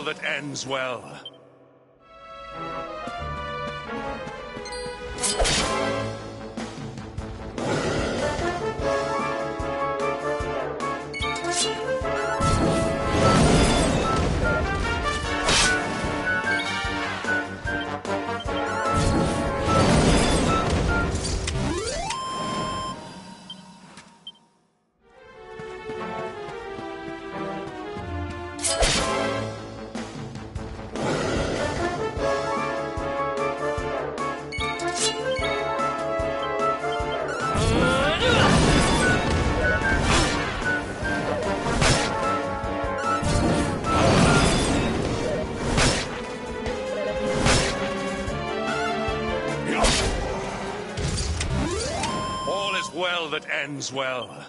well that ends well. All is well that ends well.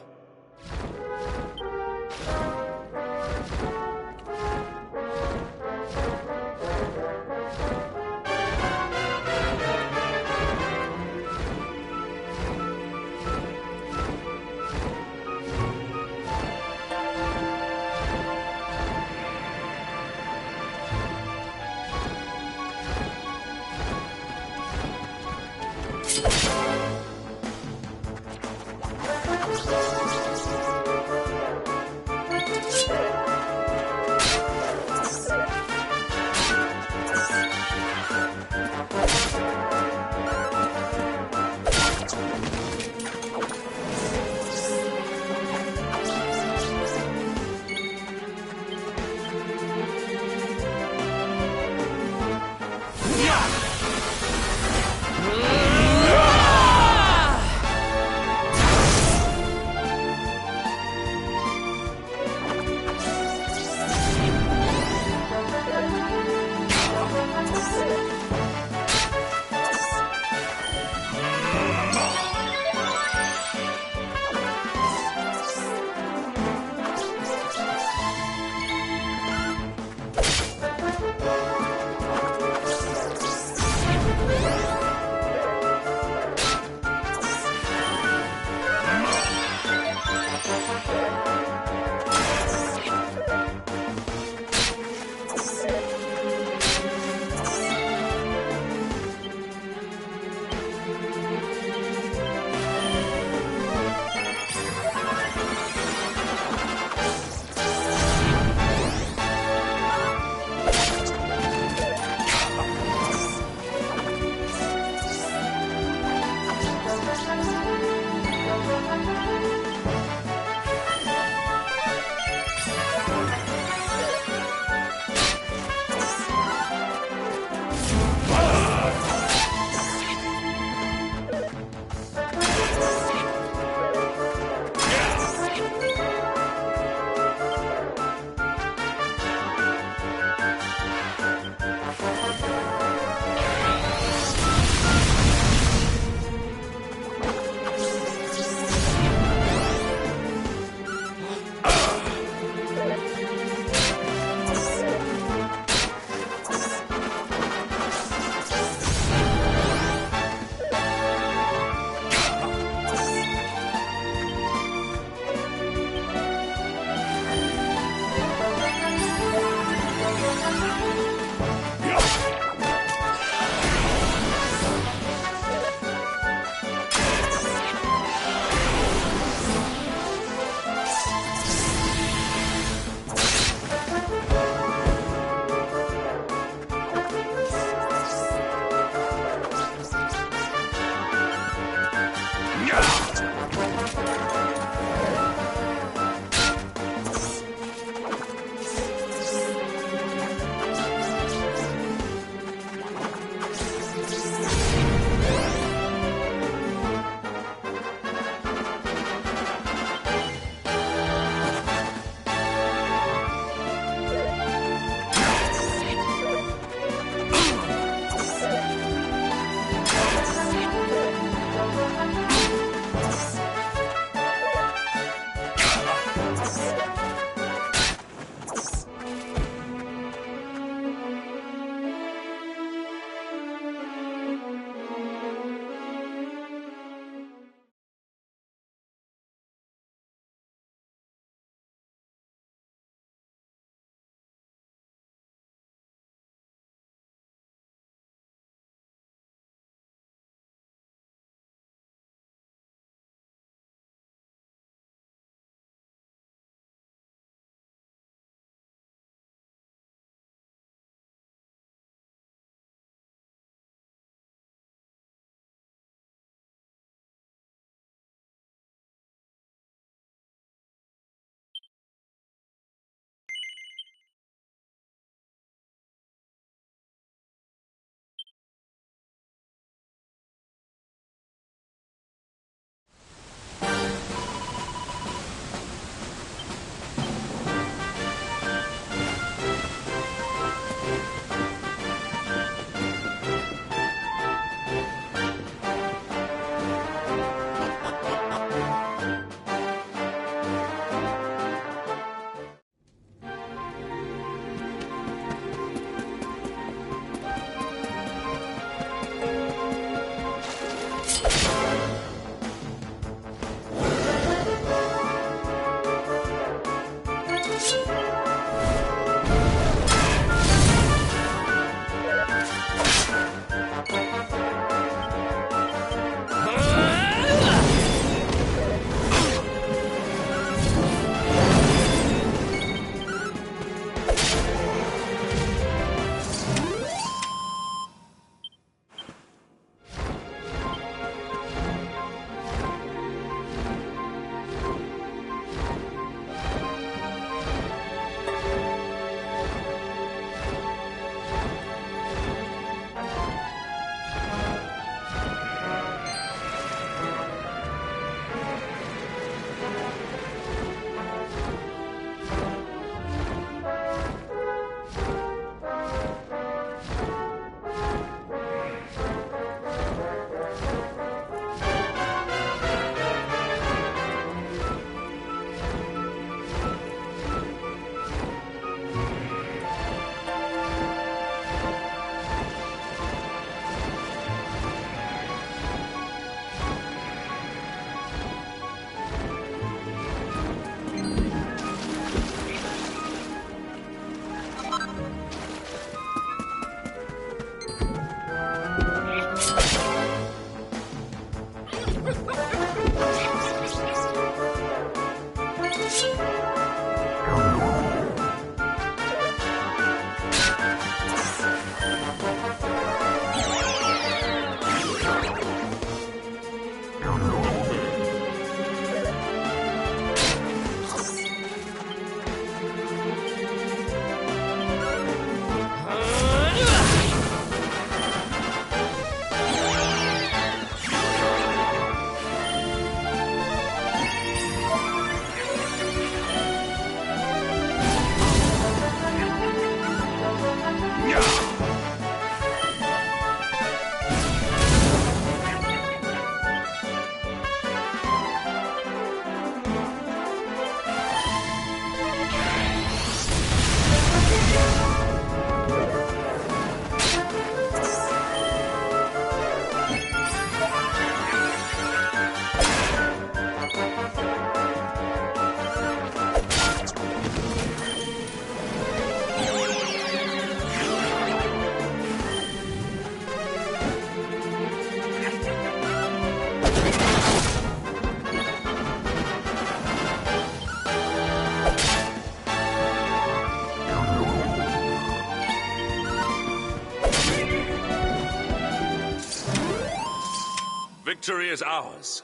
Victory is ours.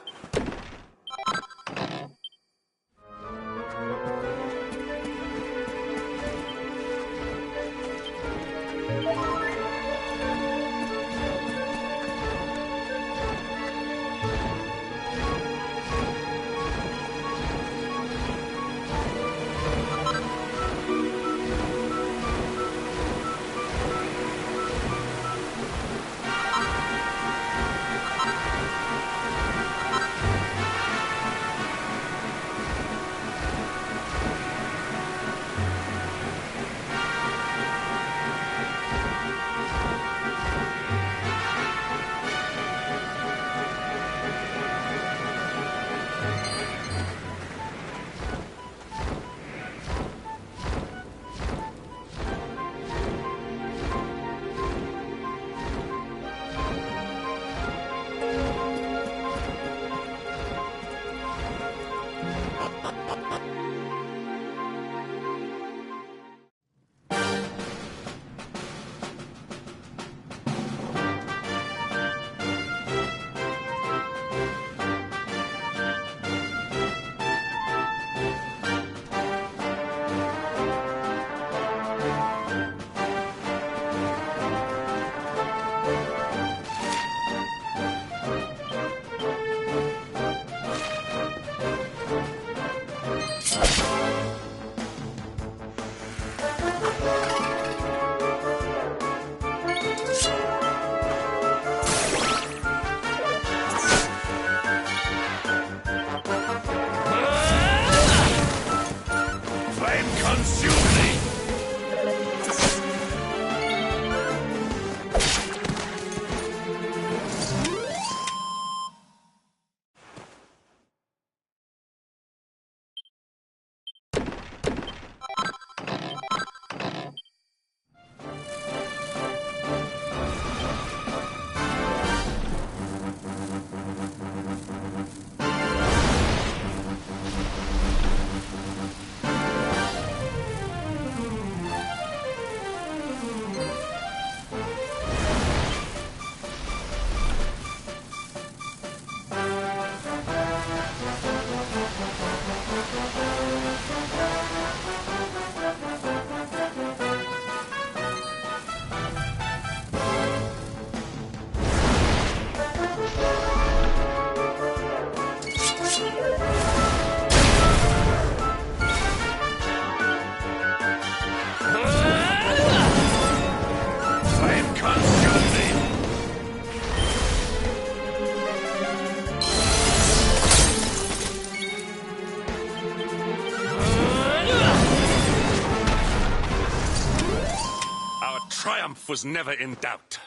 Triumph was never in doubt.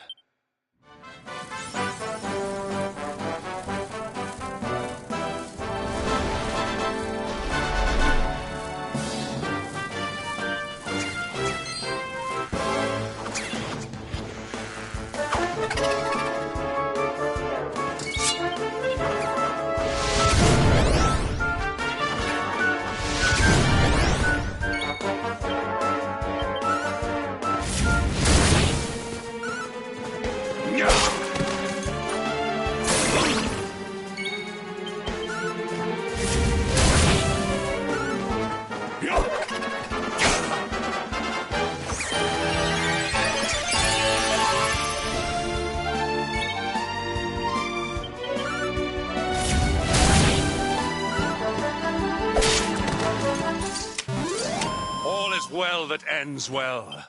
All is well that ends well.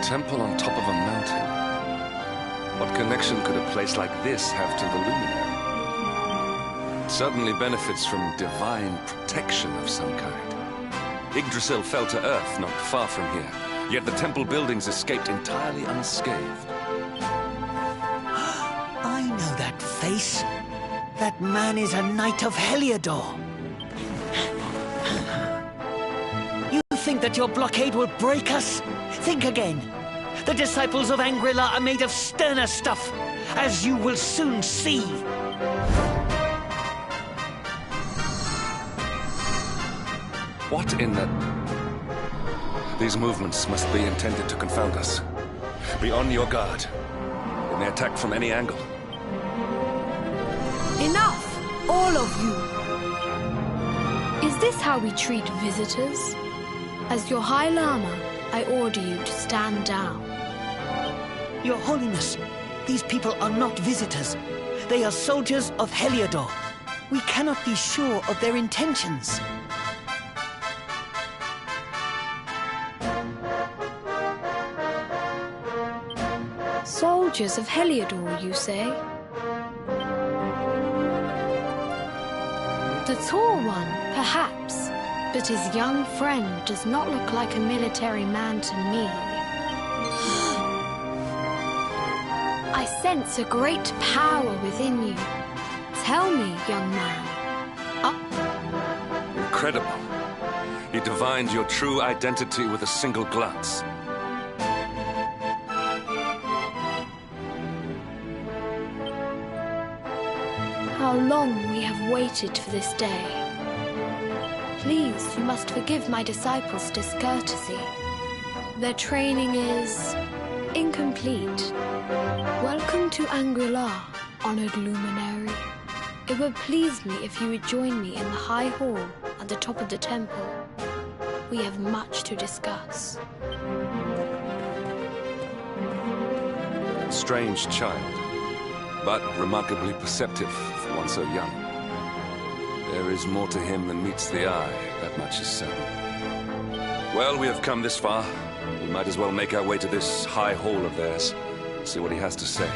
Temple on top of a mountain. What connection could a place like this have to the luminary? It certainly benefits from divine protection of some kind. Yggdrasil fell to earth not far from here, yet the temple buildings escaped entirely unscathed. I know that face. That man is a knight of Heliodor. You think that your blockade will break us? Think again. The disciples of Angri-La are made of sterner stuff, as you will soon see. What in the... These movements must be intended to confound us. Be on your guard. They may attack from any angle. Enough! All of you! Is this how we treat visitors? As your High Lama, I order you to stand down. Your Holiness, these people are not visitors. They are soldiers of Heliodor. We cannot be sure of their intentions. Soldiers of Heliodor, you say? The tall one, perhaps, but his young friend does not look like a military man to me. I sense a great power within you. Tell me, young man. Incredible. He divined your true identity with a single glance. How long we have waited for this day. Please, you must forgive my disciples' discourtesy. Their training is incomplete. Welcome to Angri-La, honored luminary. It would please me if you would join me in the high hall at the top of the temple. We have much to discuss. Strange child, but remarkably perceptive for one so young. There is more to him than meets the eye, that much is certain. Well, we have come this far. We might as well make our way to this high hall of theirs. See what he has to say.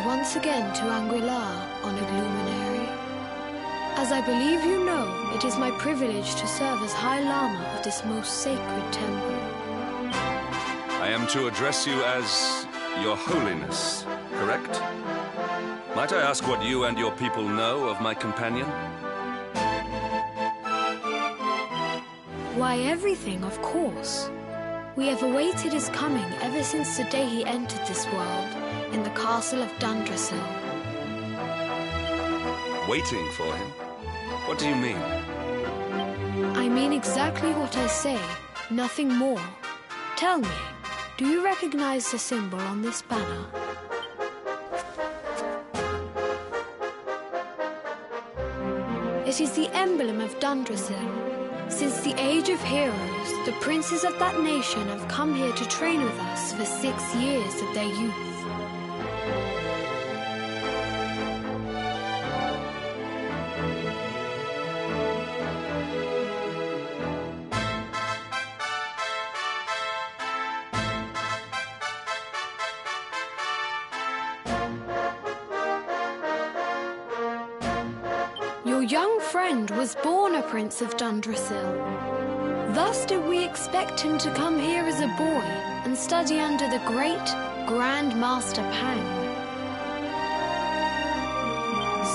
once again to Angri-La, Honored Luminary. As I believe you know, it is my privilege to serve as High Lama of this most sacred temple. I am to address you as Your Holiness, correct? Might I ask what you and your people know of my companion? Why, everything, of course. We have awaited his coming ever since the day he entered this world in the castle of Dundrasil. Waiting for him? What do you mean? I mean exactly what I say, nothing more. Tell me, do you recognize the symbol on this banner? It is the emblem of Dundrasil. Since the Age of Heroes, the princes of that nation have come here to train with us for 6 years of their youth. Your young friend was born a prince of Dundrasil. Thus did we expect him to come here as a boy and study under the great Grand Master Pang.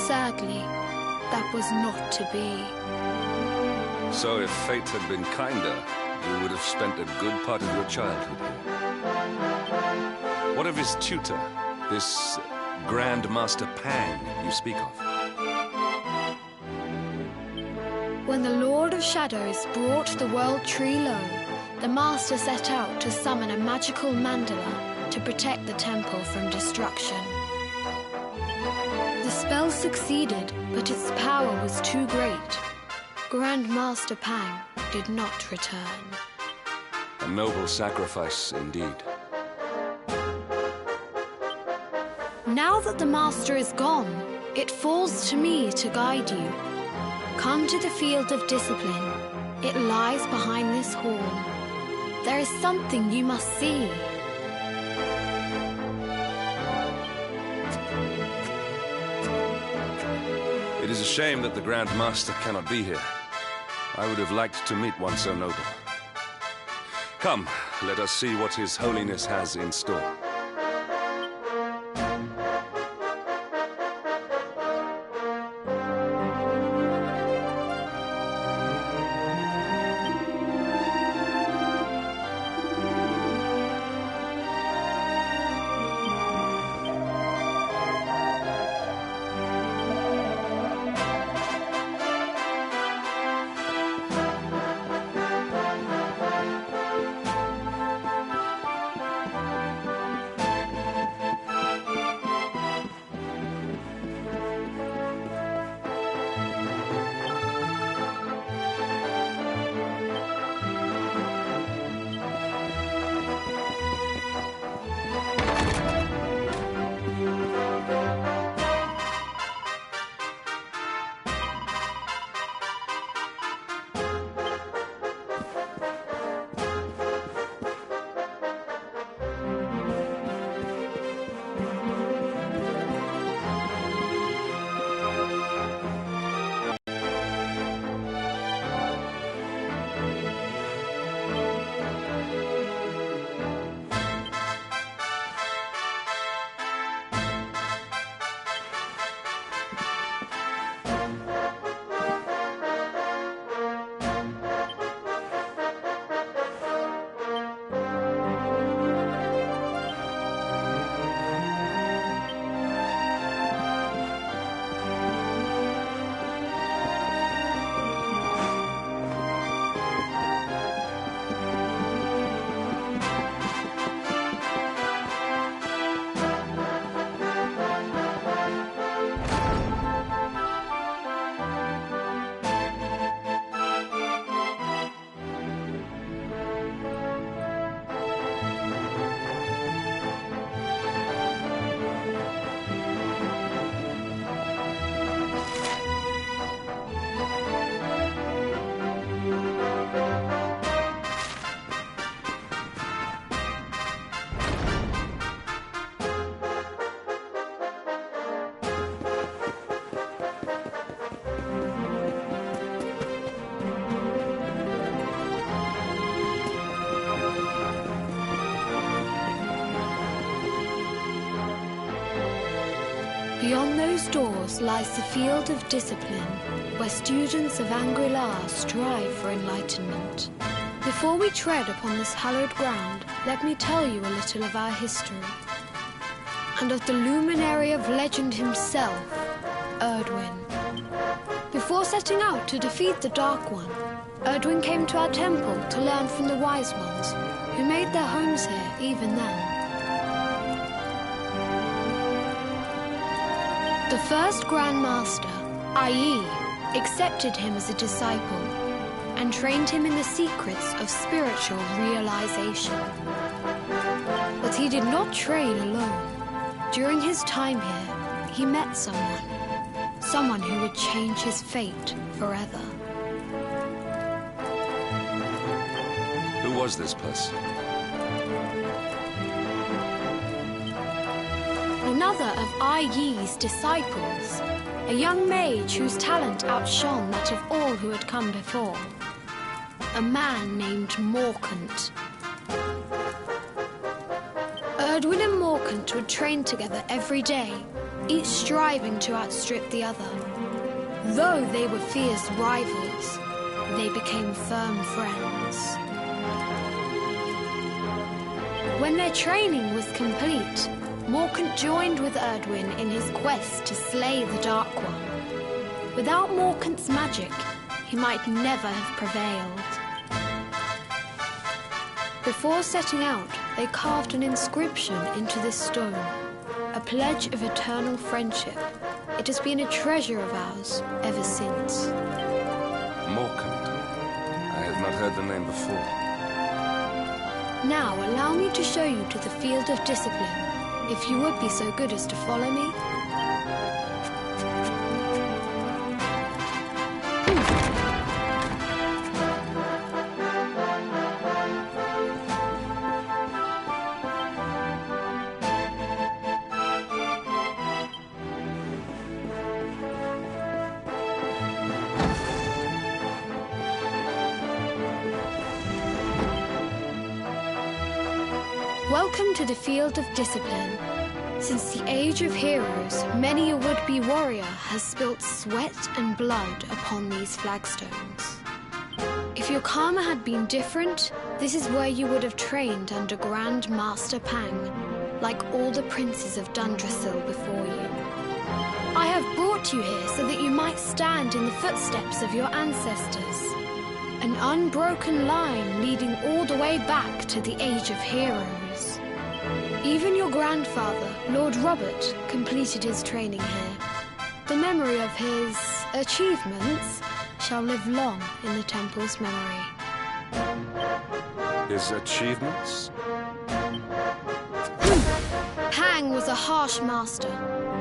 Sadly, that was not to be. So if fate had been kinder, you would have spent a good part of your childhood here. What of his tutor, this Grand Master Pang you speak of? When the Lord of Shadows brought the World Tree low, the Master set out to summon a magical mandala to protect the temple from destruction. The spell succeeded, but its power was too great. Grand Master Pang did not return. A noble sacrifice indeed. Now that the Master is gone, it falls to me to guide you. Come to the field of discipline. It lies behind this hall. There is something you must see. It is a shame that the Grand Master cannot be here. I would have liked to meet one so noble. Come, let us see what His Holiness has in store. Beyond those doors lies the field of discipline, where students of Angri-La strive for enlightenment. Before we tread upon this hallowed ground, let me tell you a little of our history, and of the luminary of legend himself, Erdwin. Before setting out to defeat the Dark One, Erdwin came to our temple to learn from the Wise Ones, who made their homes here even then. The first Grand Master, Ai, accepted him as a disciple and trained him in the secrets of spiritual realization. But he did not train alone. During his time here, he met someone who would change his fate forever. Who was this person? Another of Ai Yi's disciples, a young mage whose talent outshone that of all who had come before. A man named Morkant. Erdwin and Morkant would train together every day, each striving to outstrip the other. Though they were fierce rivals, they became firm friends. When their training was complete, Morkant joined with Erdwin in his quest to slay the Dark One. Without Morkant's magic, he might never have prevailed. Before setting out, they carved an inscription into this stone, a pledge of eternal friendship. It has been a treasure of ours ever since. Morkant. I have not heard the name before. Now, allow me to show you to the field of discipline, if you would be so good as to follow me. Welcome to the field of discipline. Since the age of heroes, many a would-be warrior has spilt sweat and blood upon these flagstones. If your karma had been different, this is where you would have trained under Grand Master Pang, like all the princes of Dundrasil before you. I have brought you here so that you might stand in the footsteps of your ancestors. An unbroken line leading all the way back to the age of heroes. Even your grandfather, Lord Robert, completed his training here. The memory of his achievements shall live long in the temple's memory. His achievements? Pang was a harsh master.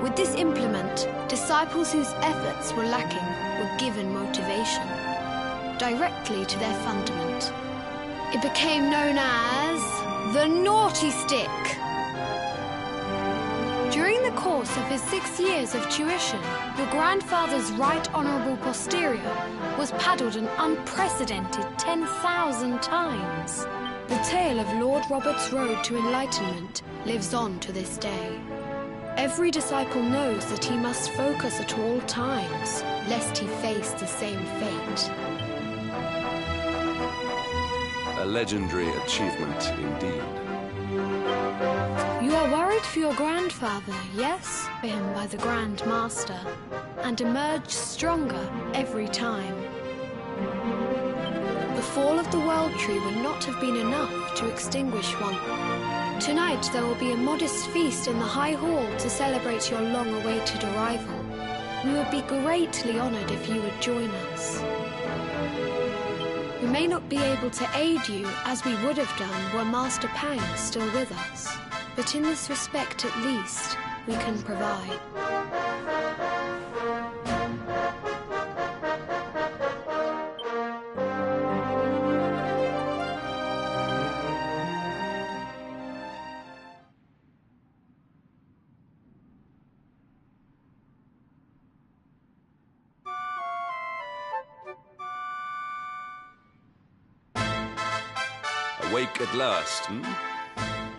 With this implement, disciples whose efforts were lacking were given motivation, directly to their fundament. It became known as the Naughty Stick. During the course of his 6 years of tuition, your grandfather's right honourable posterior was paddled an unprecedented 10,000 times. The tale of Lord Robert's road to enlightenment lives on to this day. Every disciple knows that he must focus at all times, lest he face the same fate. A legendary achievement indeed. You are worried for your grandfather, yes? For him by the Grand Master, and emerge stronger every time. The fall of the World Tree would not have been enough to extinguish one. Tonight there will be a modest feast in the High Hall to celebrate your long-awaited arrival. We would be greatly honored if you would join us. We may not be able to aid you as we would have done were Master Pang still with us, but in this respect at least, we can provide. Awake at last, hmm?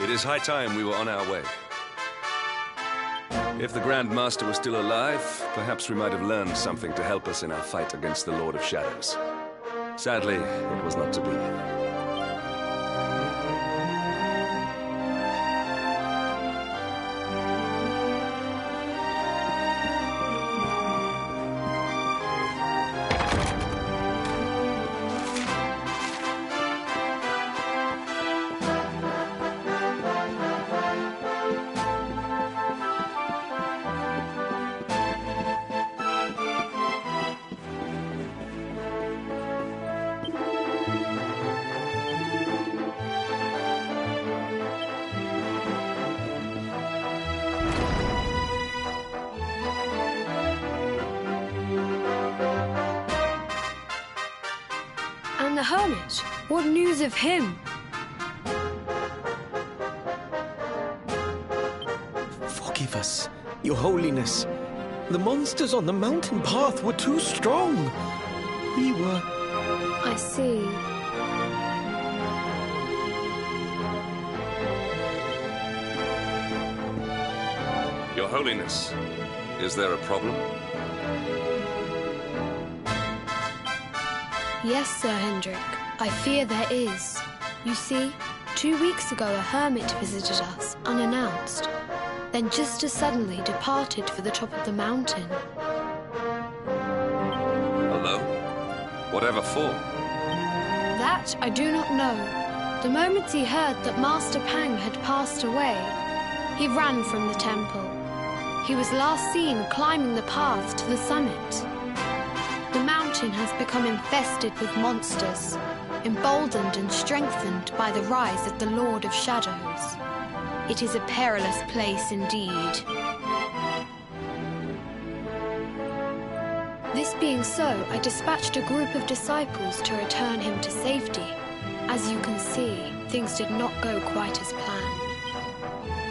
It is high time we were on our way. If the Grand Master was still alive, perhaps we might have learned something to help us in our fight against the Lord of Shadows. Sadly, it was not to be. And the hermit? What news of him? Forgive us, Your Holiness. The monsters on the mountain path were too strong. We were... I see. Your Holiness, is there a problem? Yes, Sir Hendrik. I fear there is. You see, 2 weeks ago a hermit visited us, unannounced. Then just as suddenly departed for the top of the mountain. Alone? Whatever for? That I do not know. The moment he heard that Master Pang had passed away, he ran from the temple. He was last seen climbing the path to the summit. The mountain has become infested with monsters, emboldened and strengthened by the rise of the Lord of Shadows. It is a perilous place indeed. This being so, I dispatched a group of disciples to return him to safety. As you can see, things did not go quite as planned.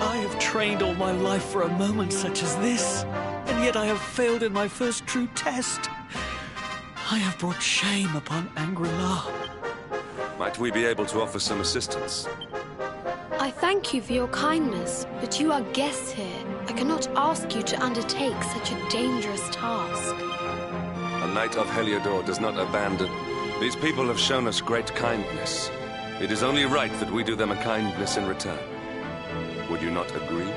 I have trained all my life for a moment such as this, and yet I have failed in my first true test. I have brought shame upon Angri-La. Might we be able to offer some assistance? I thank you for your kindness, but you are guests here. I cannot ask you to undertake such a dangerous task. A Knight of Heliodor does not abandon. These people have shown us great kindness. It is only right that we do them a kindness in return. Would you not agree?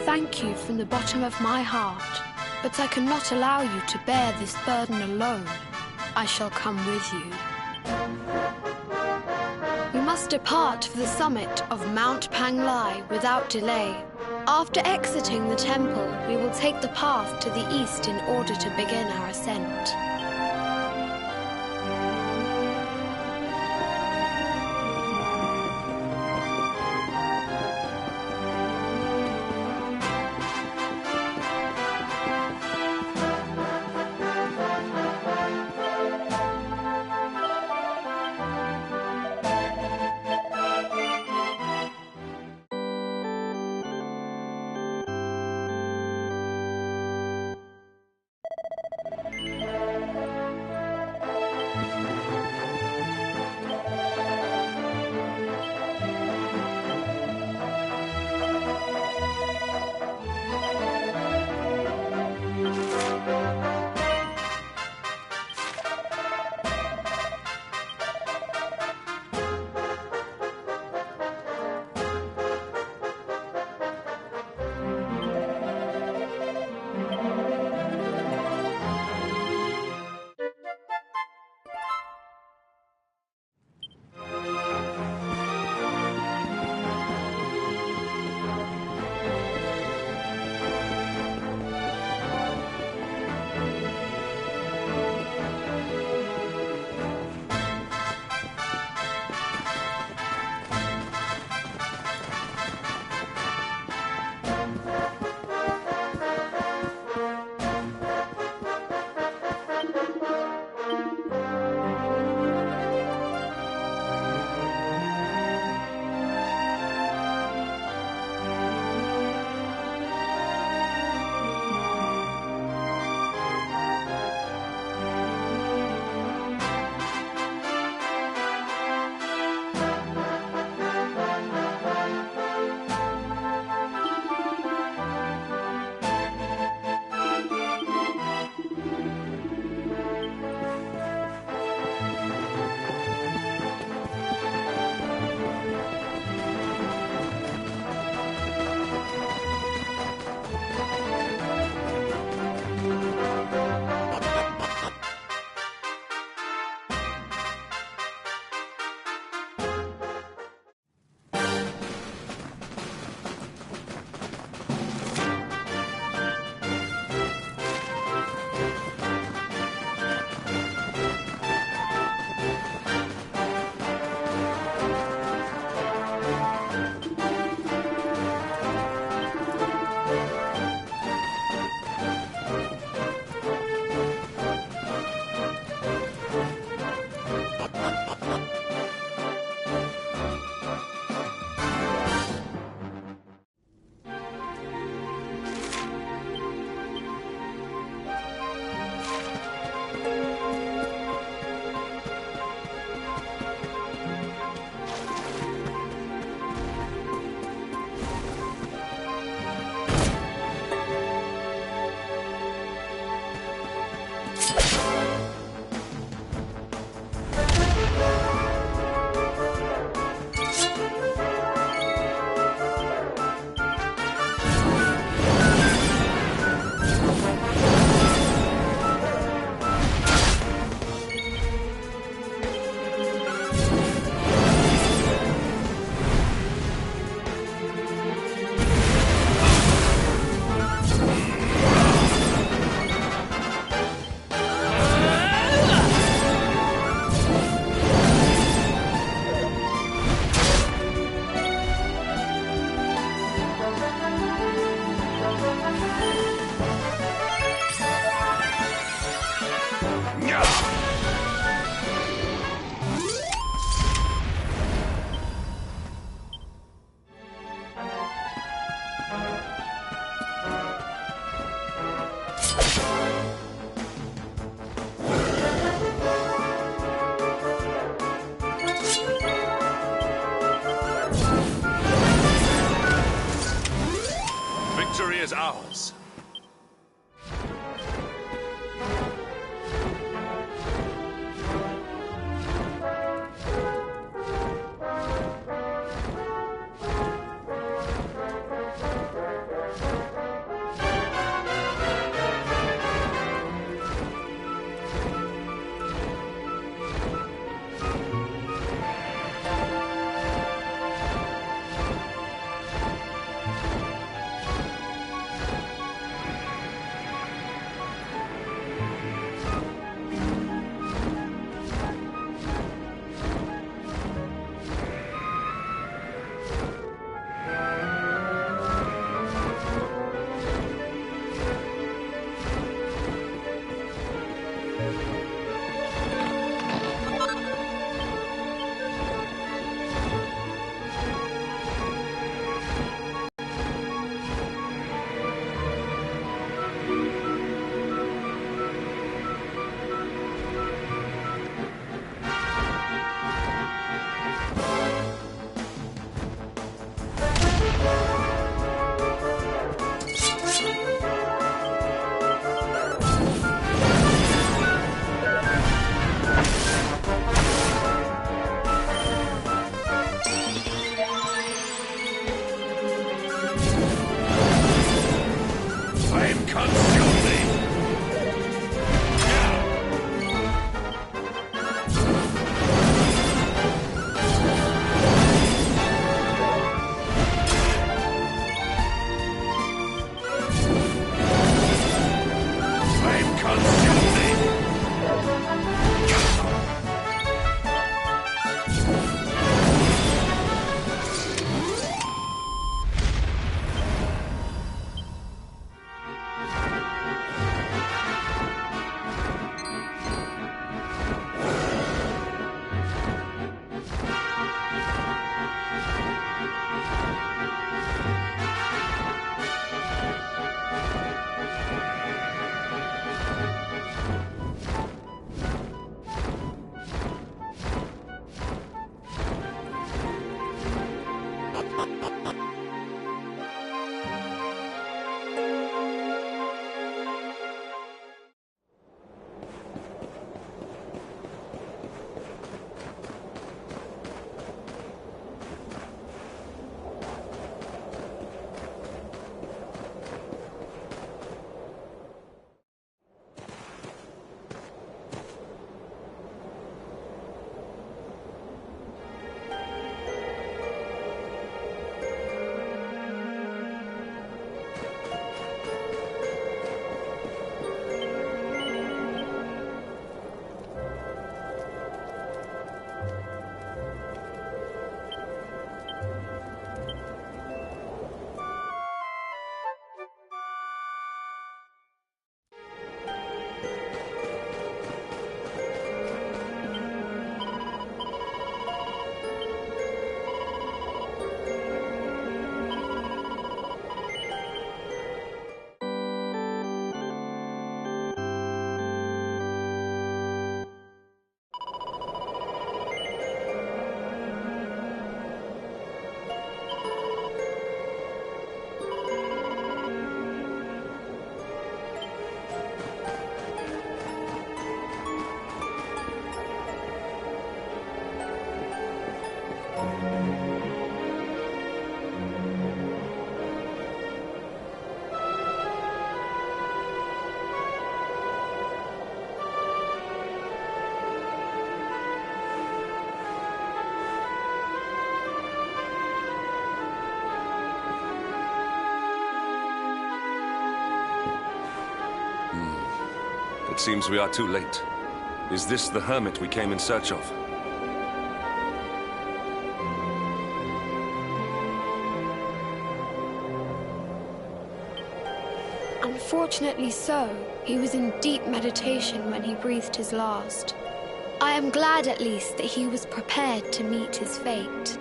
Thank you from the bottom of my heart, but I cannot allow you to bear this burden alone. I shall come with you. We must depart for the summit of Mount Panglai without delay. After exiting the temple, we will take the path to the east in order to begin our ascent. Victory is ours. Flame consume thee! Flame consume thee! It seems we are too late. Is this the hermit we came in search of? Unfortunately so, he was in deep meditation when he breathed his last. I am glad at least that he was prepared to meet his fate.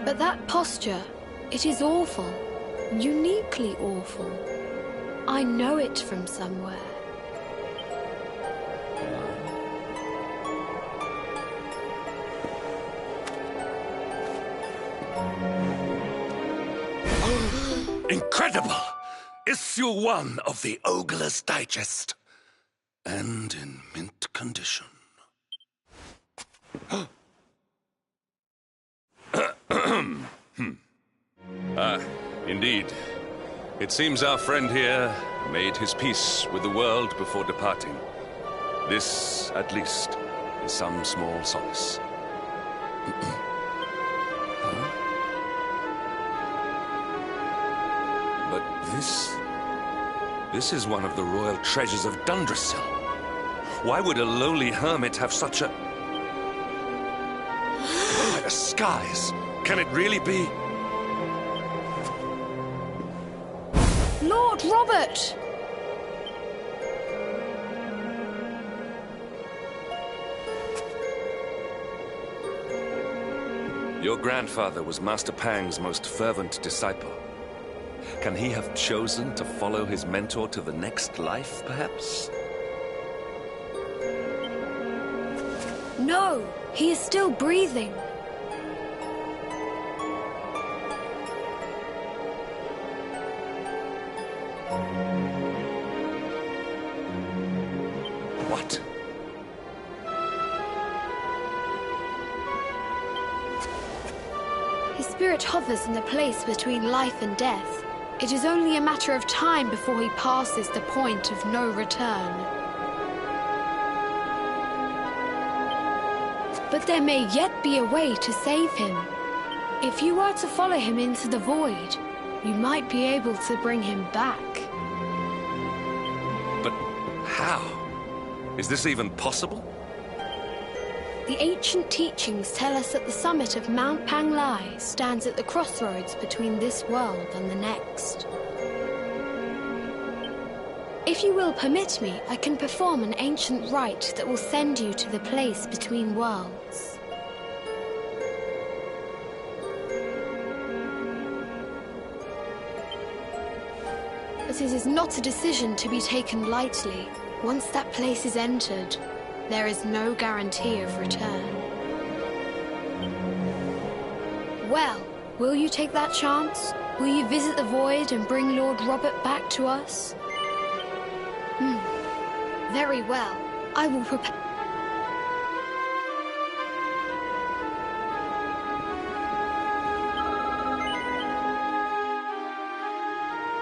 But that posture, it is awful, uniquely awful. I know it from somewhere. Incredible! Issue 1 of the Ogler's Digest. And in mint condition. Indeed. It seems our friend here made his peace with the world before departing. This, at least, is some small solace. But this is one of the royal treasures of Dundrasil. Why would a lowly hermit have such a... By the skies! Can it really be? Lord Robert! Your grandfather was Master Pang's most fervent disciple. Can he have chosen to follow his mentor to the next life, perhaps? No, he is still breathing. What? His spirit hovers in the place between life and death. It is only a matter of time before he passes the point of no return. But there may yet be a way to save him. If you were to follow him into the void, you might be able to bring him back. But how? Is this even possible? The ancient teachings tell us that the summit of Mount Panglai stands at the crossroads between this world and the next. If you will permit me, I can perform an ancient rite that will send you to the place between worlds. But it is not a decision to be taken lightly. Once that place is entered, there is no guarantee of return. Well, will you take that chance? Will you visit the void and bring Lord Robert back to us? Very well. I will prepare.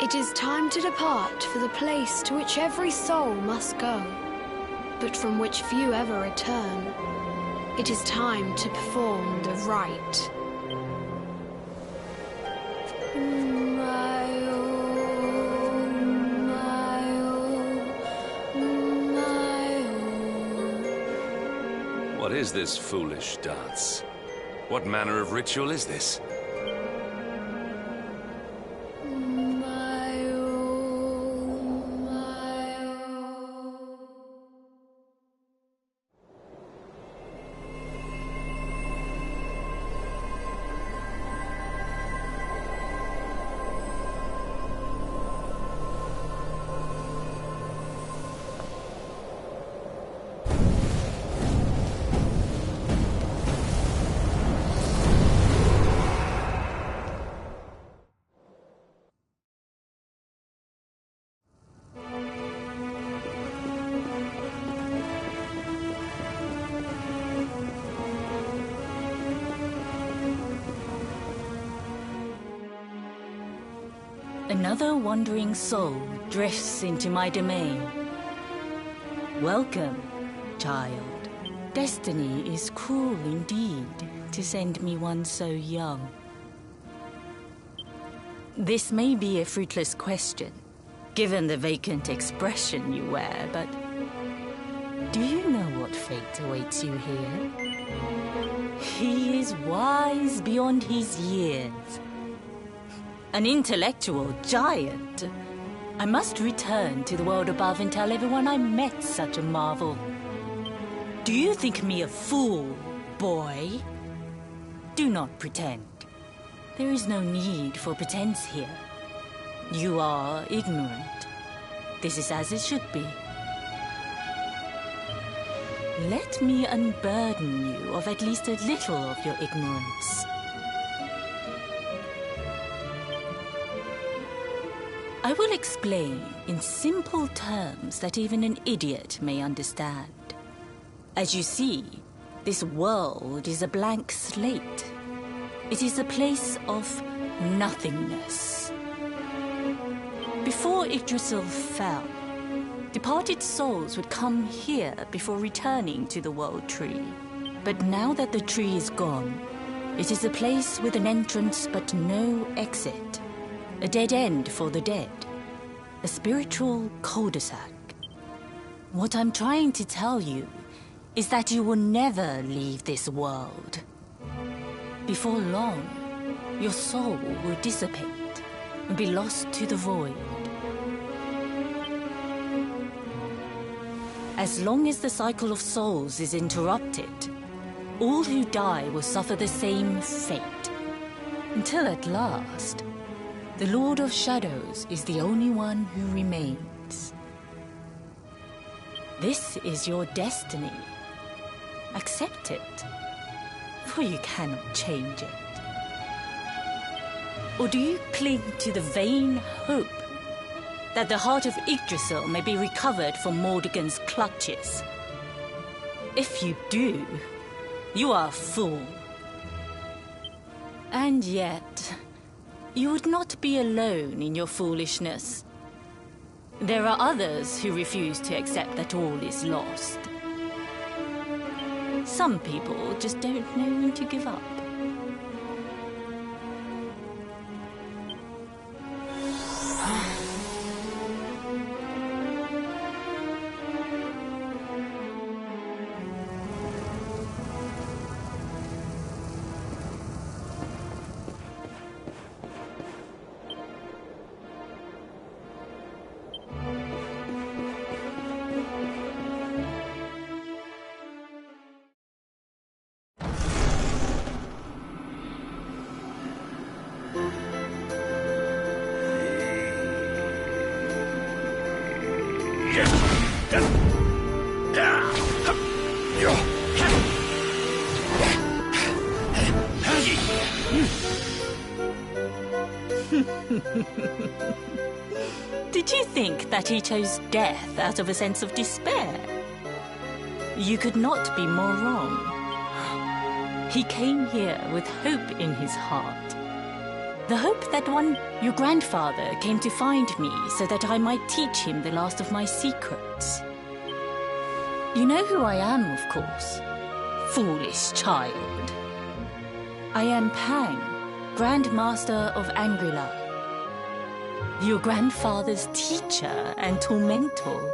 It is time to depart for the place to which every soul must go, but from which few ever return. It is time to perform the rite. What is this foolish dance? What manner of ritual is this? Another wandering soul drifts into my domain. Welcome, child. Destiny is cruel indeed to send me one so young. This may be a fruitless question, given the vacant expression you wear, but do you know what fate awaits you here? He is wise beyond his years. An intellectual giant. I must return to the world above and tell everyone I met such a marvel. Do you think me a fool, boy? Do not pretend. There is no need for pretense here. You are ignorant. This is as it should be. Let me unburden you of at least a little of your ignorance. I will explain in simple terms that even an idiot may understand. As you see, this world is a blank slate. It is a place of nothingness. Before Yggdrasil fell, departed souls would come here before returning to the World Tree. But now that the tree is gone, it is a place with an entrance but no exit. A dead end for the dead. A spiritual cul-de-sac. What I'm trying to tell you is that you will never leave this world. Before long, your soul will dissipate and be lost to the void. As long as the cycle of souls is interrupted, all who die will suffer the same fate. Until at last, the Lord of Shadows is the only one who remains. This is your destiny. Accept it, for you cannot change it. Or do you cling to the vain hope that the heart of Yggdrasil may be recovered from Mordegon's clutches? If you do, you are a fool. And yet, you would not be alone in your foolishness. There are others who refuse to accept that all is lost. Some people just don't know when to give up. Did you think that he chose death out of a sense of despair? You could not be more wrong. He came here with hope in his heart. The hope that your grandfather came to find me so that I might teach him the last of my secrets. You know who I am, of course. Foolish child. I am Pang, Grand Master of Angri-La. Your grandfather's teacher and tormentor.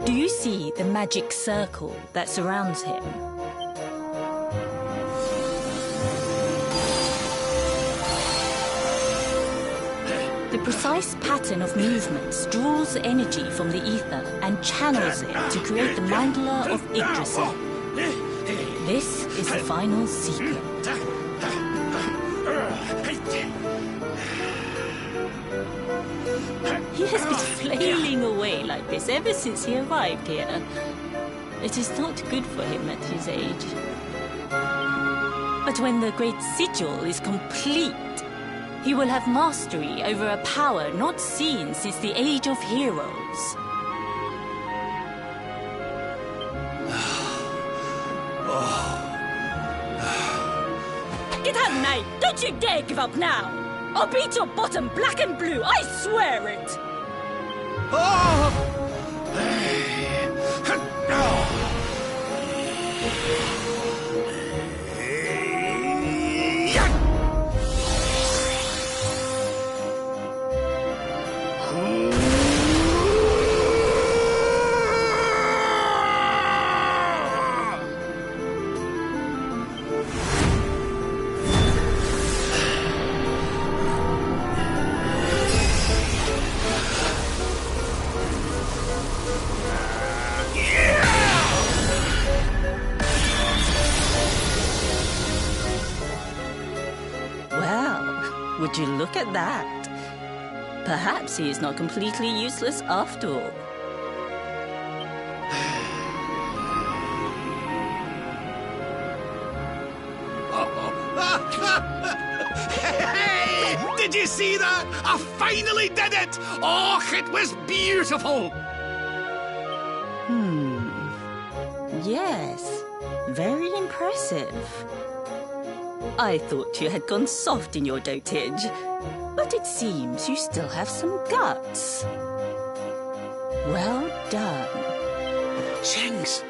Do you see the magic circle that surrounds him? The precise pattern of movements draws energy from the ether and channels it to create the mandala of Yggdrasil. This is the final secret. He has been flailing away like this ever since he arrived here. It is not good for him at his age. But when the great sigil is complete, he will have mastery over a power not seen since the Age of Heroes. Get out, mate! Don't you dare give up now! I'll beat your bottom black and blue, I swear it! Would you look at that? Perhaps he is not completely useless after all. Hey! Did you see that? I finally did it! Oh, it was beautiful! Yes, very impressive. I thought you had gone soft in your dotage, but it seems you still have some guts. Well done. Jinx!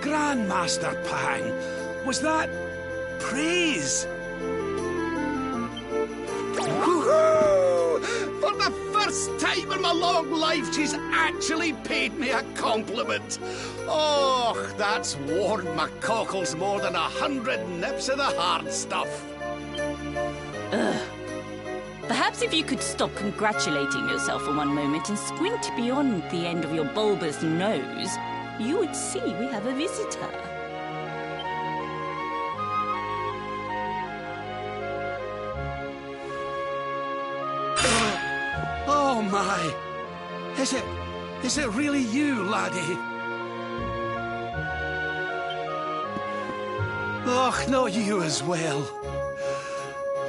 Grandmaster Pang! Was that praise? Woohoo! For the first time in my long life, she's actually paid me a compliment. Oh, that's warmed my cockles more than 100 nips of the hard stuff. Perhaps if you could stop congratulating yourself for one moment and squint beyond the end of your bulbous nose, you would see we have a visitor. Oh my! Is it really you, laddie? Och, not you as well.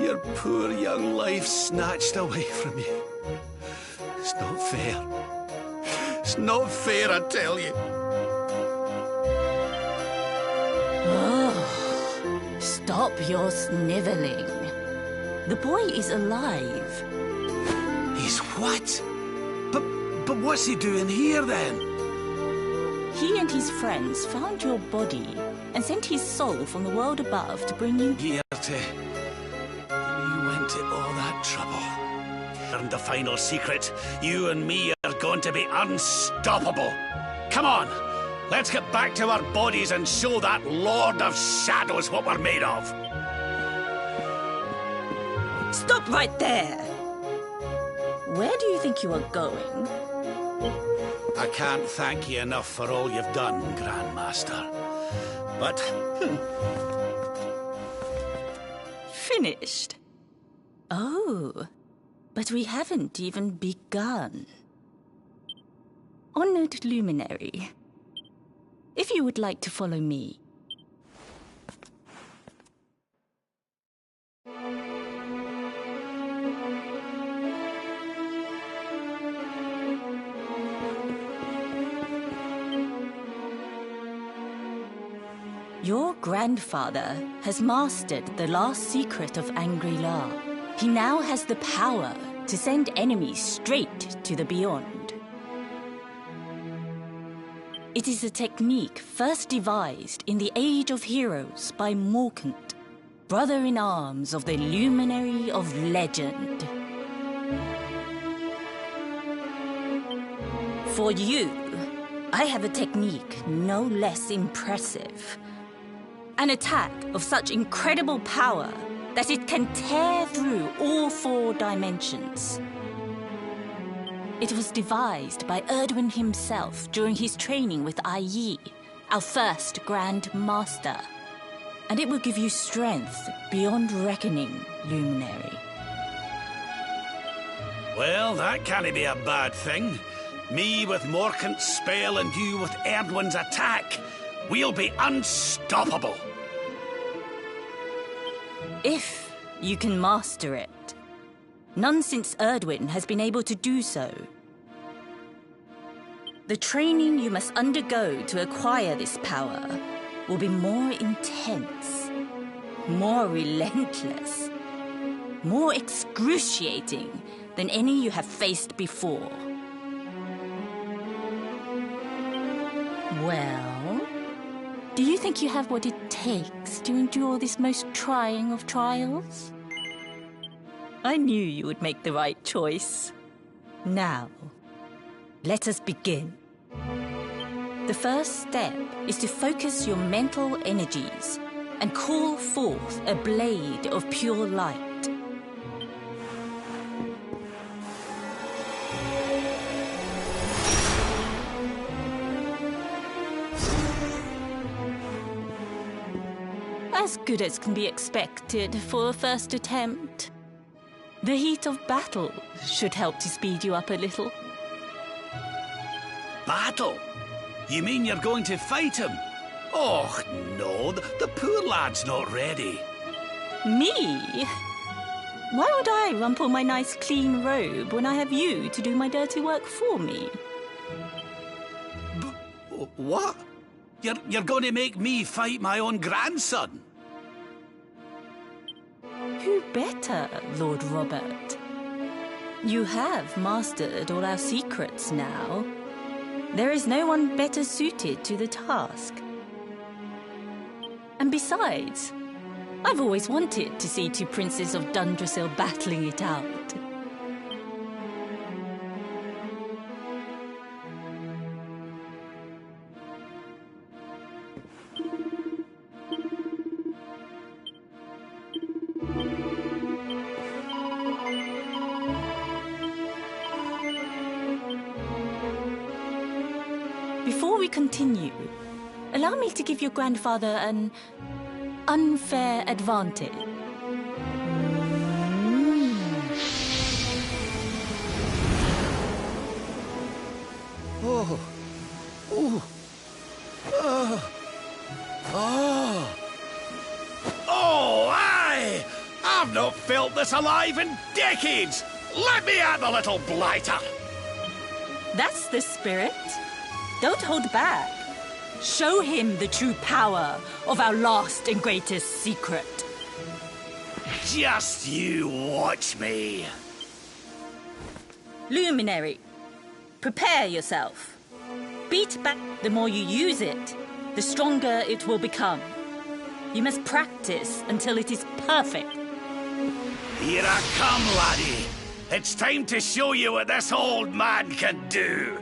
Your poor young life snatched away from you. It's not fair. It's not fair, I tell you. Oh, stop your snivelling. The boy is alive. He's what? But what's he doing here then? He and his friends found your body and sent his soul from the world above to bring you Here to... You went to all that trouble. And the final secret, you and me are going to be unstoppable. Come on, let's get back to our bodies and show that Lord of Shadows what we're made of. Stop right there! Where do you think you are going? I can't thank you enough for all you've done, Grandmaster. But... Finished? Oh, but we haven't even begun. Honored Luminary, if you would like to follow me. Your grandfather has mastered the last secret of Angri-La. He now has the power to send enemies straight to the beyond. It is a technique first devised in the Age of Heroes by Morkant, brother-in-arms of the Luminary of Legend. For you, I have a technique no less impressive. An attack of such incredible power that it can tear through all 4 dimensions. It was devised by Erdwin himself during his training with Yi, our first Grand Master. And it will give you strength beyond reckoning, Luminary. Well, that can't be a bad thing. Me with Morkant's spell and you with Erdwin's attack. We'll be unstoppable. If you can master it. None since Erdwin has been able to do so. The training you must undergo to acquire this power will be more intense, more relentless, more excruciating than any you have faced before. Well, do you think you have what it takes to endure this most trying of trials? I knew you would make the right choice. Now, let us begin. The first step is to focus your mental energies and call forth a blade of pure light. As good as can be expected for a first attempt. The heat of battle should help to speed you up a little. Battle? You mean you're going to fight him? Oh, no, the poor lad's not ready. Me? Why would I rumple my nice clean robe when I have you to do my dirty work for me? What? You're going to make me fight my own grandson? Who better, Lord Robert? You have mastered all our secrets now. There is no one better suited to the task. And besides, I've always wanted to see two princes of Dundrasil battling it out. Before we continue, allow me to give your grandfather an unfair advantage. Oh. Oh. Oh, aye! I've not felt this alive in decades! Let me at the little blighter! That's the spirit. Don't hold back. Show him the true power of our last and greatest secret. Just you watch me. Luminary, prepare yourself. Beat back. The more you use it, the stronger it will become. You must practice until it is perfect. Here I come, laddie. It's time to show you what this old man can do.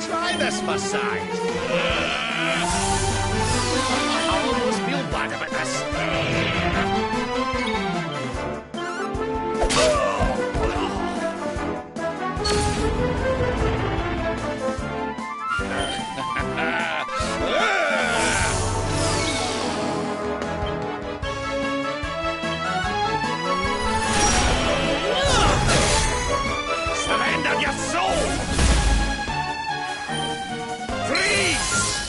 Try this for size. I almost feel bad about this. Surrender your soul! Freeze!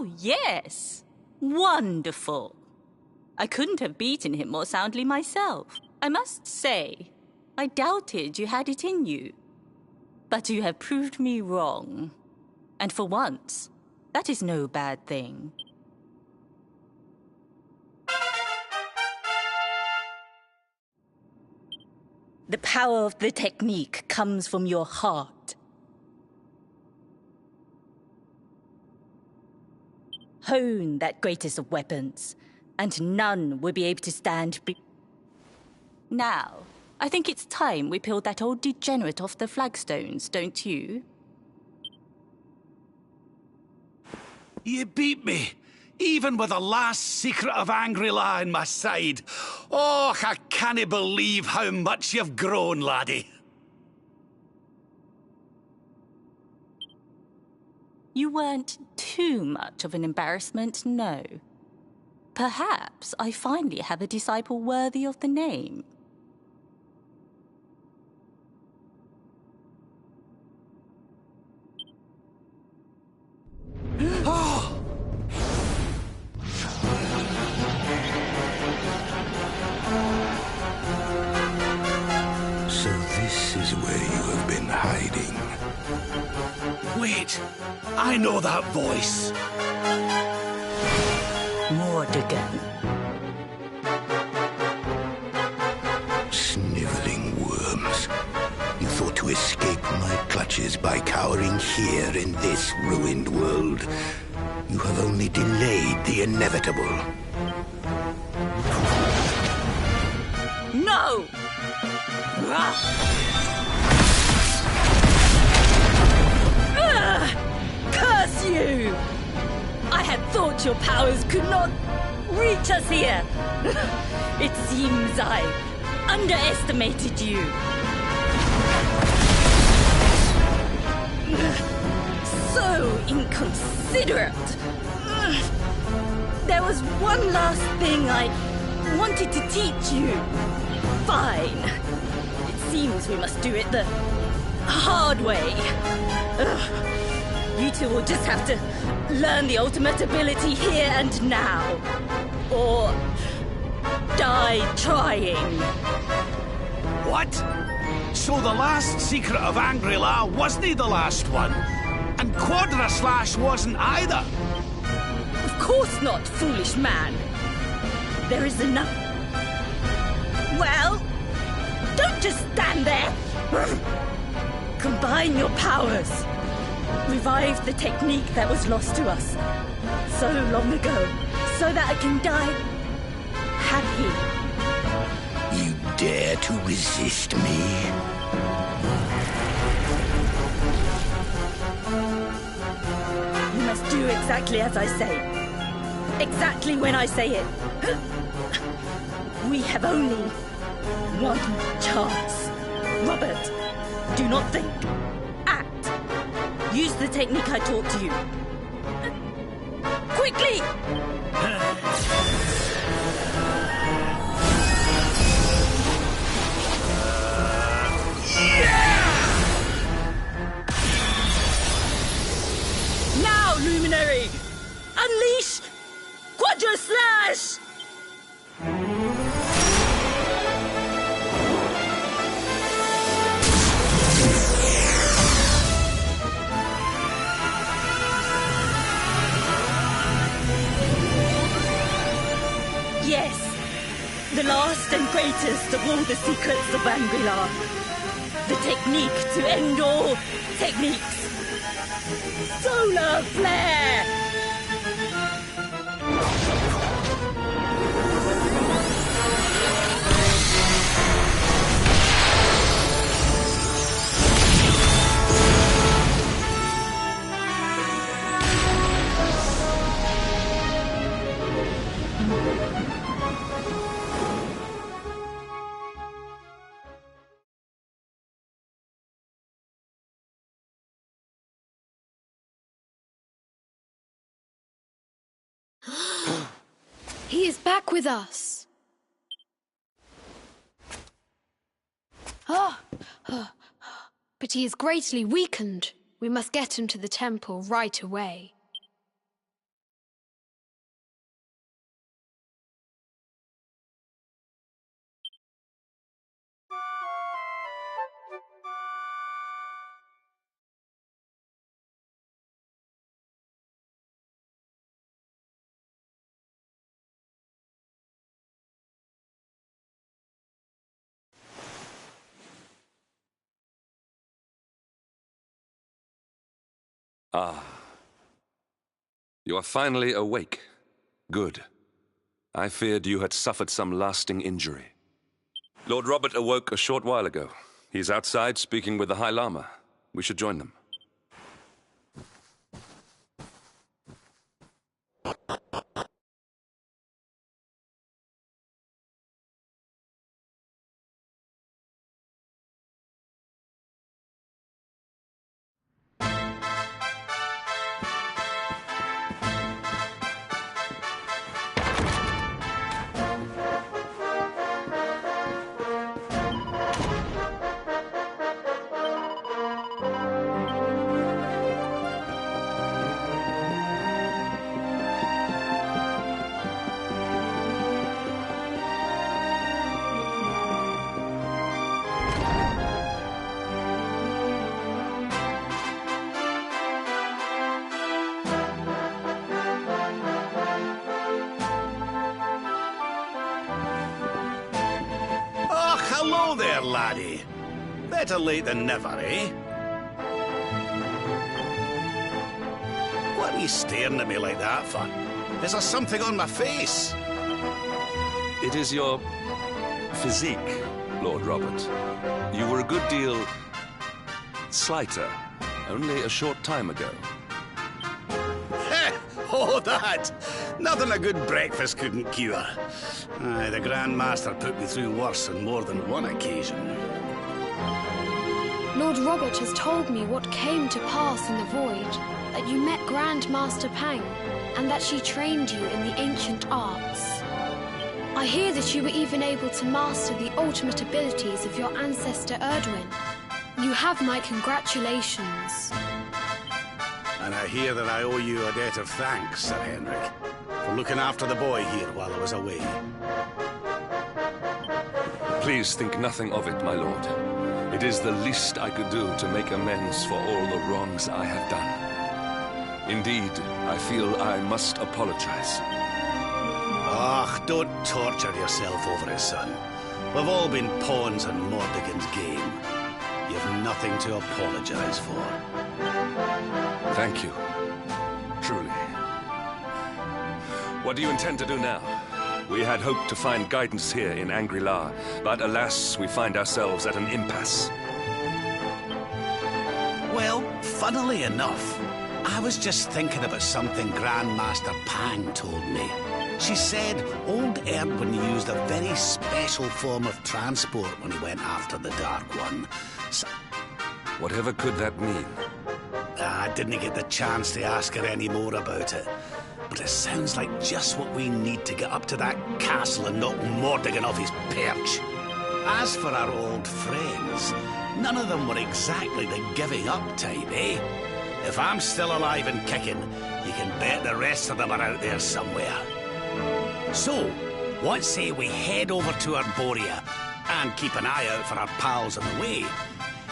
Oh, yes. Wonderful. I couldn't have beaten him more soundly myself. I must say, I doubted you had it in you. But you have proved me wrong. And for once, that is no bad thing. The power of the technique comes from your heart. Hone that greatest of weapons, and none will be able to stand Now, I think it's time we peeled that old degenerate off the flagstones, don't you? You beat me, even with the last secret of Angry-La in my side. Oh, I can't believe how much you've grown, laddie. You weren't too much of an embarrassment, no. Perhaps I finally have a disciple worthy of the name. So this is where you have been hiding. Wait, I know that voice. Mordegon. Sniveling worms. You thought to escape my clutches by cowering here in this ruined world. You have only delayed the inevitable. No! Curse you! I had thought your powers could not reach us here. It seems I underestimated you. So inconsiderate. There was one last thing I wanted to teach you. Fine. It seems we must do it the hard way. You two will just have to learn the ultimate ability here and now. Or die trying. What? So the last secret of Angry-La wasn't the last one? And Quadra Slash wasn't either? Of course not, foolish man. There is enough. Well, don't just stand there. Combine your powers. Revive the technique that was lost to us so long ago, so that I can die happy. You dare to resist me? You must do exactly as I say. Exactly when I say it. We have only one chance. Robert, do not think. Act. Use the technique I taught to you. Quickly! Now, Luminary! Unleash Quadra Slash! Yes, the last and greatest of all the secrets of Angry-La. The technique to end all techniques. Solar Flare! He is back with us. But he is greatly weakened. We must get him to the temple right away. Ah. You are finally awake. Good. I feared you had suffered some lasting injury. Lord Robert awoke a short while ago. He's outside speaking with the High Lama. We should join them. Hello there, laddie. Better late than never, eh? What are you staring at me like that for? Is there something on my face? It is your physique, Lord Robert. You were a good deal slighter only a short time ago. Oh, that! Nothing a good breakfast couldn't cure. Aye, the Grand Master put me through worse on more than one occasion. Lord Robert has told me what came to pass in the void, that you met Grand Master Pang, and that she trained you in the ancient arts. I hear that you were even able to master the ultimate abilities of your ancestor Erdwin. You have my congratulations. And I hear that I owe you a debt of thanks, Sir Henrik, for looking after the boy here while I was away. Please think nothing of it, my lord. It is the least I could do to make amends for all the wrongs I have done. Indeed, I feel I must apologize. Ach, don't torture yourself over it, son. We've all been pawns in Mordegon's game. You've nothing to apologize for. Thank you. Truly. What do you intend to do now? We had hoped to find guidance here in Angri-La, but alas, we find ourselves at an impasse. Well, funnily enough, I was just thinking about something Grandmaster Pang told me. She said old Erdwin used a very special form of transport when he went after the Dark One. Whatever could that mean? I didn't get the chance to ask her any more about it. But it sounds like just what we need to get up to that castle and knock Mordegon off his perch. As for our old friends, none of them were exactly the giving up type, eh? If I'm still alive and kicking, you can bet the rest of them are out there somewhere. So, what say we head over to Arborea and keep an eye out for our pals on the way?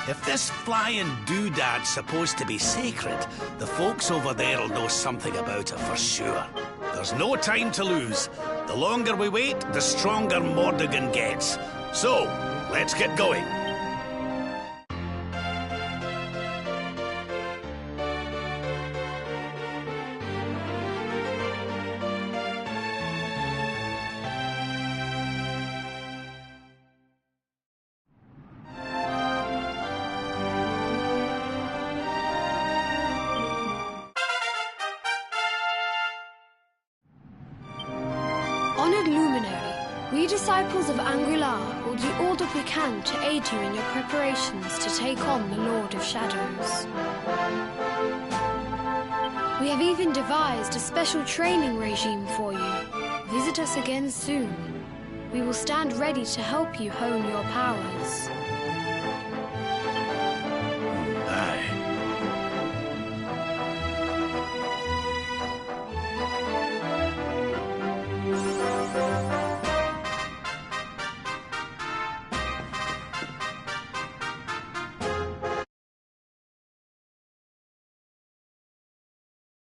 If this flying doodad's supposed to be sacred, the folks over there'll know something about it for sure. There's no time to lose. The longer we wait, the stronger Mordegon gets. So, let's get going. Honored Luminary, we disciples of Angri-La will do all that we can to aid you in your preparations to take on the Lord of Shadows. We have even devised a special training regime for you. Visit us again soon. We will stand ready to help you hone your powers.